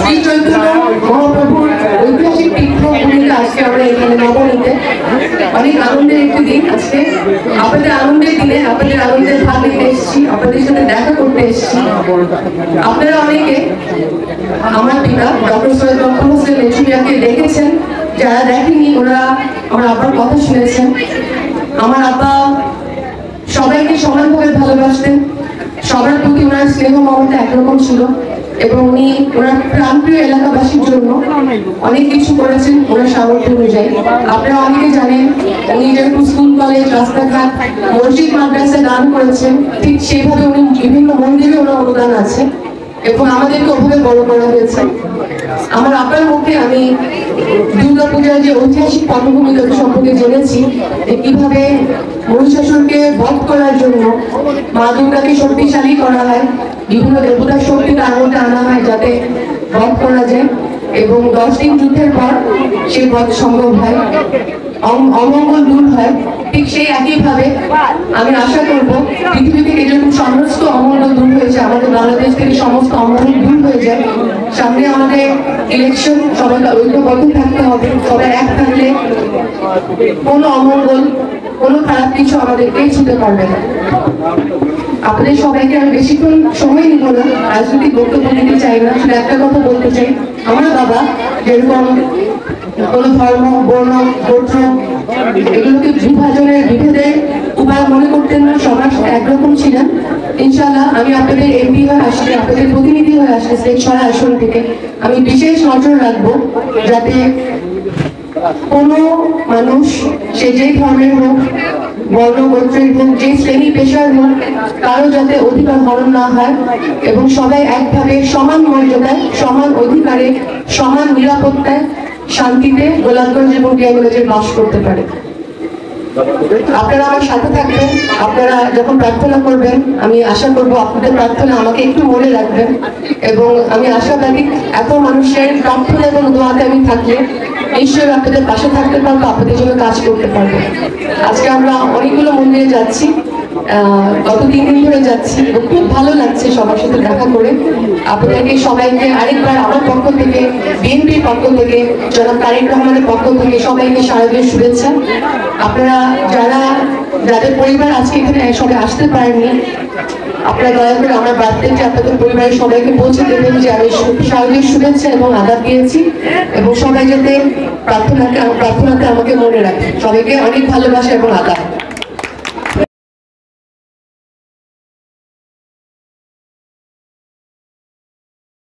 শ্রী চৈতন্য মহাপ্রভুর ঐতিহাসিক তীর্থভূমিতে আজকে আমরা এখানে নবমীতে অনেক আনন্দের একটি দিন। আজকে আপনাদের আনন্দের দিনে আপনাদের আনন্দের ভাগ নিতে এসেছি, আপনাদের সাথে দেখা করতে এসেছি। আপনারা অনেকে আমার পিতা ডক্টর সৈয়দ মখদুম হোসেন লেচুমিয়াকে দেখেছেন, যারা দেখেনি ওরা আমার আব্বার কথা শুনেছেন। আমার আব্বা সবাইকে সমানভাবে ভালোবাসতেন, সবার প্রতি ওনার স্নেহ মমতা একরকম ছিল এবং উনি ওনার প্রাণপ্রিয় এলাকাবাসীর জন্য অনেক কিছু করেছেন ওনার সামর্থ্য অনুযায়ী। আপনারা অনেকে জানেন উনি যেরকম স্কুল কলেজ রাস্তাঘাট মসজিদ মাদ্রাসায় দান করেছেন, ঠিক সেইভাবে উনি বিভিন্ন মন্দিরে ওনার অনুদান আছে এবং আমাদেরকে ওভাবে বড় করা হয়েছে। আমার আব্বার মুখে আমি দুর্গাপূজার যে ঐতিহাসিক পটভূমি সম্পর্কে জেনেছি, কিভাবে মহিষাসুরকে বধ করার জন্য মা দুর্গাকে শক্তিশালী করা হয়, বিভিন্ন দেবতার শক্তি তার মধ্যে আনা হয় যাতে বধ করা যায় এবং 10 দিন যুদ্ধের পর সেই বধ সম্ভব হয়, অমঙ্গল দূর হয়। ঠিক সেই একইভাবে আমি আশা করব পৃথিবী থেকে যেরকম সমস্ত অমঙ্গল দূর হয়েছে, আমাদের বাংলাদেশ থেকে সমস্ত অমঙ্গল দূর হয়ে যায়। সামনে আমাদের ইলেকশন, সবাই ঐক্যবদ্ধ থাকতে হবে। সবাই এক থাকলে কোনো অমঙ্গল কোনো খারাপ কিছু আমাদেরকে ছুতে পারবে না। আপনাদের সবাইকে আমি বেশিক্ষণ সময় নিব না, রাজনৈতিক বক্তব্য দিতে চাই না, শুধু একটা কথা বলতে চাই। আমার বাবা যেরকম কোনো ধর্ম বর্ণ গোত্র এগুলোকে বিভাজনের বিভেদের উপায় মনে করতেন না, সবার একরকম ছিলেন। ইনশাআল্লাহ আমি আপনাদের এমপি হয়ে আসলে, আপনাদের প্রতিনিধি হয়ে আসলে ছয় আসন থেকে আমি বিশেষ নজর রাখবো যাতে কোনো মানুষ সে যেই ধর্মের হোক, বর্ণ গোত্রের হোক, যে শ্রেণী পেশার হোক, কারো যাতে অধিকার হরণ না হয় এবং সবাই একভাবে সমান মর্যাদায়, সমান অধিকারে, সমান নিরাপত্তায়, শান্তিতে গোলাপগঞ্জ এবং ডিয়াগঞ্জে বাস করতে পারে। আপনারা আমার সাথে থাকবেন, আপনারা যখন প্রার্থনা করবেন আমি আশা করব আপনাদের প্রার্থনা আমাকে একটু মনে রাখবেন এবং আমি আশাবাদী এত মানুষের প্রার্থনা এবং দোয়াতে আমি থাকলে নিশ্চয়ই আপনাদের পাশে থাকতে পারবো, আপনাদের জন্য কাজ করতে পারবো। আজকে আমরা অনেকগুলো মন্দিরে যাচ্ছি, গত 3 দিন ধরে যাচ্ছি, খুব ভালো লাগছে সবার সাথে দেখা করে। আপনাদেরকে সবাইকে আরেকবার আমার পক্ষ থেকে, বিএনপির পক্ষ থেকে, জনাব তারেক রহমানের পক্ষ থেকে সবাইকে শারদীয় শুভেচ্ছা। আপনারা যাদের পরিবার আজকে এখানে সবাই আসতে পারেননি, আপনারা দয়া করে আমার বার্তাটি আপনাদের পরিবারের সবাইকে পৌঁছে দেবেন যে আমি শারদীয় শুভেচ্ছা এবং আদাব দিয়েছি এবং সবাই যাতে প্রার্থনাতে আমাকে মনে রাখে। সবাইকে অনেক ভালোবাসা এবং আদাব।